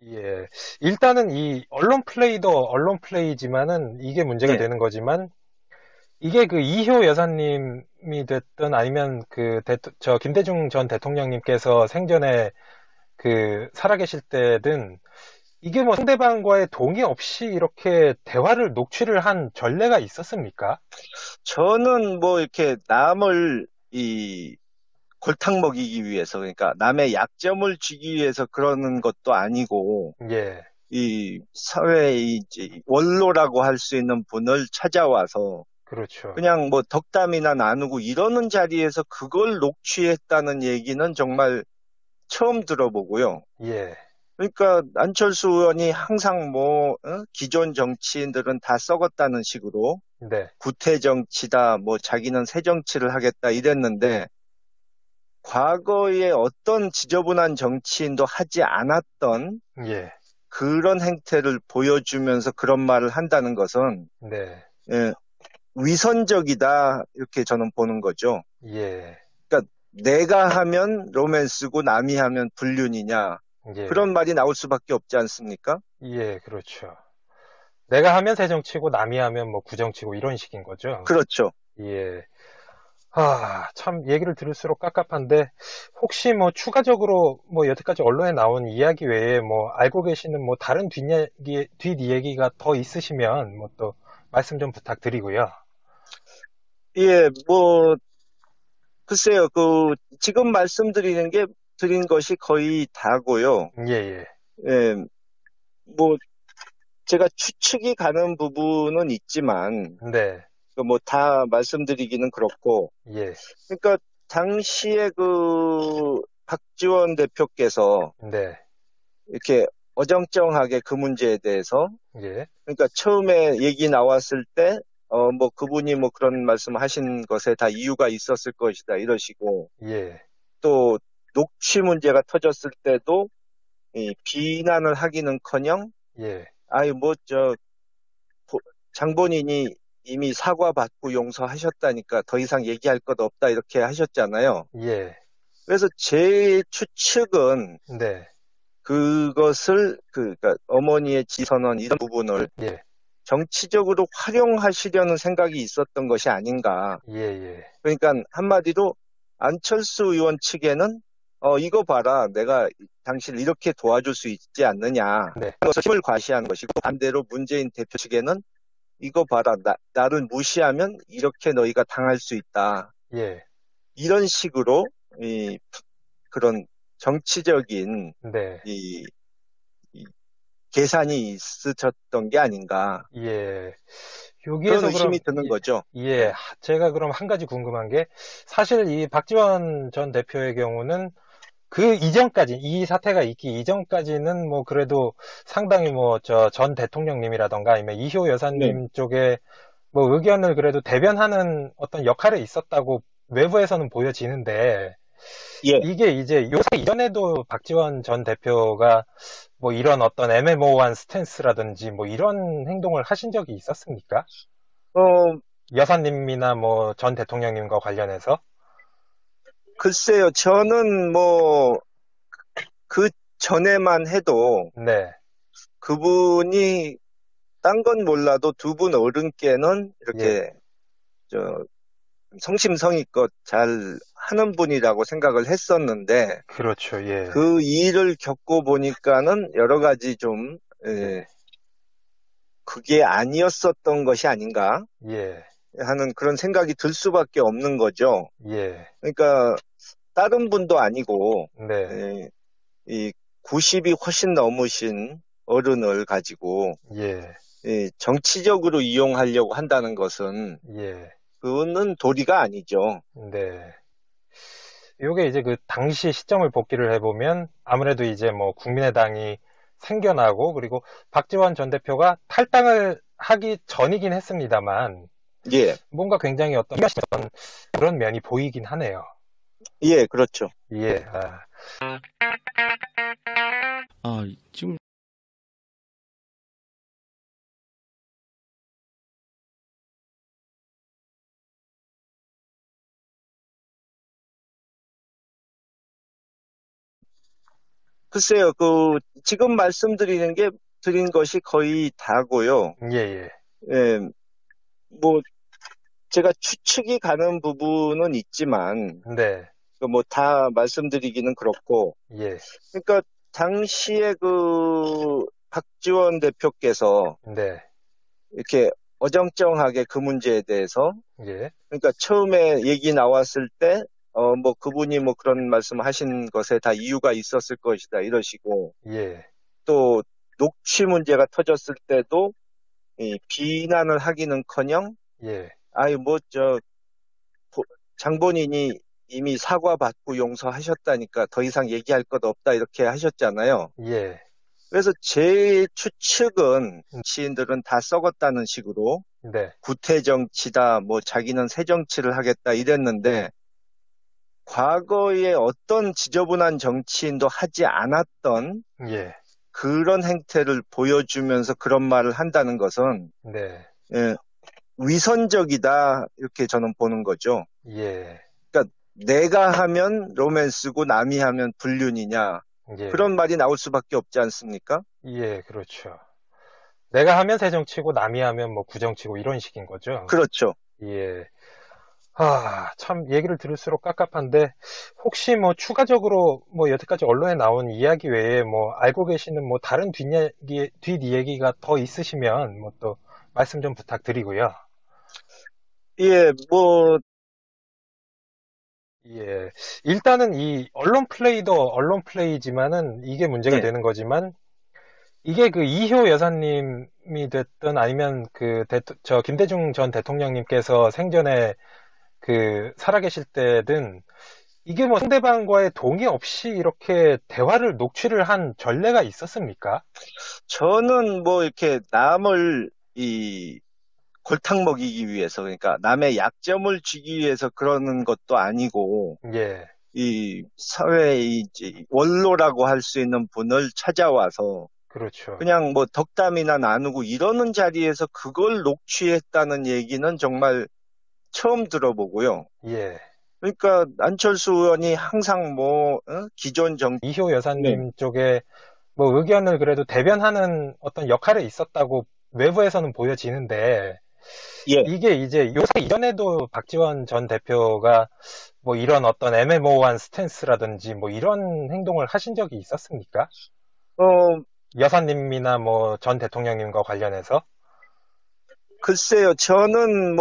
예. 일단은 이 언론 플레이도 언론 플레이지만은 이게 문제가 예, 되는 거지만 이게 그 이효 여사님이 됐든 아니면 그 김대중 전 대통령님께서 생전에 그 살아계실 때든 이게 뭐 상대방과의 동의 없이 이렇게 대화를 녹취를 한 전례가 있었습니까? 저는 뭐 이렇게 남을 이 골탕 먹이기 위해서, 그러니까 남의 약점을 쥐기 위해서 그러는 것도 아니고, 예, 이 사회의 이제 원로라고 할 수 있는 분을 찾아와서 그렇죠. 그냥 뭐 덕담이나 나누고 이러는 자리에서 그걸 녹취했다는 얘기는 정말 처음 들어보고요. 예, 그러니까 안철수 의원이 항상 뭐 기존 정치인들은 다 썩었다는 식으로 네, 구태 정치다, 뭐 자기는 새 정치를 하겠다 이랬는데 과거에 어떤 지저분한 정치인도 하지 않았던 예, 그런 행태를 보여주면서 그런 말을 한다는 것은 네, 예, 위선적이다 이렇게 저는 보는 거죠. 예, 그러니까 내가 하면 로맨스고 남이 하면 불륜이냐 예, 그런 말이 나올 수밖에 없지 않습니까? 예, 그렇죠. 내가 하면 새정치고 남이 하면 뭐 구정치고 이런 식인 거죠. 그렇죠. 예. 아, 참 얘기를 들을수록 깝깝한데 혹시 뭐 추가적으로 뭐 여태까지 언론에 나온 이야기 외에 뭐 알고 계시는 뭐 다른 뒷이야기가 더 있으시면 뭐 또 말씀 좀 부탁드리고요. 예, 뭐 글쎄요. 지금 드린 것이 거의 다고요. 예, 예. 예, 뭐 제가 추측이 가는 부분은 있지만 네. 뭐 다 말씀드리기는 그렇고, 예. 그러니까 당시에 박지원 대표께서 네. 이렇게 어정쩡하게 그 문제에 대해서, 예. 그러니까 처음에 얘기 나왔을 때, 뭐 그분이 뭐 그런 말씀 하신 것에 다 이유가 있었을 것이다 이러시고, 예. 또 녹취 문제가 터졌을 때도 이 비난을 하기는커녕, 예. 아유 뭐 장본인이 이미 사과받고 용서하셨다니까 더 이상 얘기할 것 없다 이렇게 하셨잖아요. 예. 그래서 제 추측은 네. 그러니까 어머니의 지선언 이런 부분을 예. 정치적으로 활용하시려는 생각이 있었던 것이 아닌가. 예. 예. 그러니까 한마디로 안철수 의원 측에는 이거 봐라. 내가 당신을 이렇게 도와줄 수 있지 않느냐. 네. 그래서 힘을 과시하는 것이고 반대로 문재인 대표 측에는 이거 봐라. 나를 무시하면 이렇게 너희가 당할 수 있다. 예. 이런 식으로 그런 정치적인 네. 이, 이 계산이 있으셨던 게 아닌가. 예. 그런 여기에서 의심이 그럼, 드는 거죠. 예, 네. 제가 그럼 한 가지 궁금한 게, 사실 이 박지원 전 대표의 경우는 그 이전까지, 이 사태가 있기 이전까지는 뭐 그래도 상당히 뭐 전 대통령님이라던가 아니면 이효 네. 여사님 쪽에 뭐 의견을 그래도 대변하는 어떤 역할에 있었다고 외부에서는 보여지는데, 예. 이게 이제 요새 이전에도 박지원 전 대표가 뭐 이런 어떤 애매모호한 스탠스라든지 뭐 이런 행동을 하신 적이 있었습니까? 어, 여사님이나 뭐 전 대통령님과 관련해서? 글쎄요. 저는 뭐 그 전에만 해도 네, 그분이 딴 건 몰라도 두 분 어른께는 예, 이렇게 저 성심성의껏 잘 하는 분이라고 생각을 했었는데 그렇죠, 예, 그 일을 겪고 보니까는 여러 가지 좀 예, 그게 아니었었던 것이 아닌가 예, 하는 그런 생각이 들 수밖에 없는 거죠. 예, 그러니까 다른 분도 아니고 네, 에, 이 90이 훨씬 넘으신 어른을 가지고 예, 정치적으로 이용하려고 한다는 것은 예, 그거는 도리가 아니죠. 네. 요게 이제 그 당시 시점을 복기를 해보면 아무래도 이제 뭐 국민의당이 생겨나고 그리고 박지원 전 대표가 탈당을 하기 전이긴 했습니다만 예, 뭔가 굉장히 어떤 그런 면이 보이긴 하네요. 예, 그렇죠. 예, 아, 지금 글쎄요, 지금 드린 것이 거의 다고요. 예, 예. 예, 뭐, 제가 추측이 가는 부분은 있지만, 네, 뭐, 다 말씀드리기는 그렇고, 예, 그러니까, 당시에 박지원 대표께서 네, 이렇게 어정쩡하게 그 문제에 대해서, 예, 그러니까 처음에 얘기 나왔을 때, 뭐, 그분이 뭐 그런 말씀 하신 것에 다 이유가 있었을 것이다, 이러시고, 예, 또, 녹취 문제가 터졌을 때도, 이 비난을 하기는커녕, 예, 아유, 장본인이 이미 사과받고 용서하셨다니까 더 이상 얘기할 것 없다, 이렇게 하셨잖아요. 예, 그래서 제 추측은, 시인들은 다 썩었다는 식으로, 네, 구태 정치다, 뭐 자기는 새 정치를 하겠다 이랬는데, 과거에 어떤 지저분한 정치인도 하지 않았던 예, 그런 행태를 보여주면서 그런 말을 한다는 것은, 네, 예, 위선적이다, 이렇게 저는 보는 거죠. 예, 그러니까 내가 하면 로맨스고 남이 하면 불륜이냐, 예, 그런 말이 나올 수밖에 없지 않습니까? 예, 그렇죠. 내가 하면 새정치고 남이 하면 뭐 구정치고 이런 식인 거죠. 그렇죠. 예. 참 얘기를 들을수록 깝깝한데 혹시 뭐 추가적으로 뭐 여태까지 언론에 나온 이야기 외에 뭐 알고 계시는 뭐 다른 뒷이야기가 더 있으시면 뭐 또 말씀 좀 부탁드리고요. 예, 예. 일단은 이 언론 플레이도 언론 플레이지만은 이게 문제가 예, 되는 거지만 이게 그 이효 여사님이 됐든 아니면 김대중 전 대통령님께서 생전에 살아계실 때든 이게 뭐 상대방과의 동의 없이 이렇게 대화를 녹취를 한 전례가 있었습니까? 저는 뭐 이렇게 남을 골탕 먹이기 위해서, 그러니까 남의 약점을 쥐기 위해서 그러는 것도 아니고, 예, 이 사회의 이제 원로라고 할 수 있는 분을 찾아와서 그렇죠. 그냥 뭐 덕담이나 나누고 이러는 자리에서 그걸 녹취했다는 얘기는 정말 처음 들어보고요. 예. 그러니까 안철수 의원이 항상 기존 이효 네, 여사님 쪽에 뭐 의견을 그래도 대변하는 어떤 역할이 있었다고 외부에서는 보여지는데 예, 이게 이제 요새 이전에도 박지원 전 대표가 뭐 이런 어떤 애매모호한 스탠스라든지 뭐 이런 행동을 하신 적이 있었습니까? 어, 여사님이나 뭐 전 대통령님과 관련해서? 글쎄요, 저는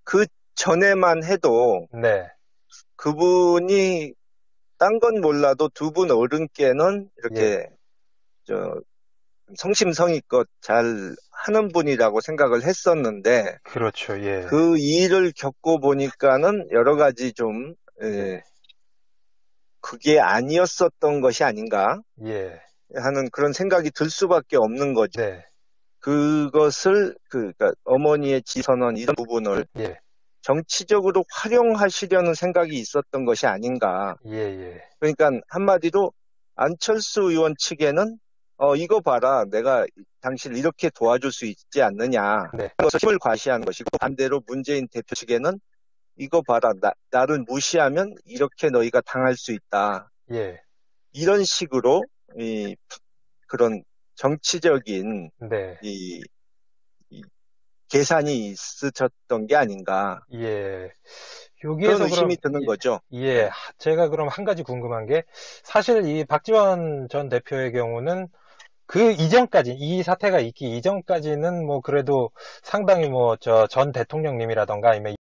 그 전에만 해도 네, 그분이 딴 건 몰라도 두 분 어른께는 예, 이렇게 저 성심성의껏 잘 하는 분이라고 생각을 했었는데 그렇죠, 예, 그 일을 겪고 보니까는 여러 가지 좀 예, 그게 아니었었던 것이 아닌가 예, 하는 그런 생각이 들 수밖에 없는 거죠. 네, 그것을 그러니까 어머니의 지선언 이런 부분을 예, 정치적으로 활용하시려는 생각이 있었던 것이 아닌가. 예, 예, 그러니까 한마디로 안철수 의원 측에는 이거 봐라. 내가 당신을 이렇게 도와줄 수 있지 않느냐. 네, 그래서 힘을 과시하는 것이고 반대로 문재인 대표 측에는 이거 봐라. 나를 무시하면 이렇게 너희가 당할 수 있다. 예, 이런 식으로 그런 정치적인 네, 이, 이 계산이 있으셨던 게 아닌가. 예. 그런 여기에서 그럼, 의심이 드는 거죠. 예, 네. 제가 그럼 한 가지 궁금한 게, 사실 이 박지원 전 대표의 경우는 그 이전까지, 이 사태가 있기 이전까지는 뭐 그래도 상당히 뭐 전 대통령님이라던가 아니면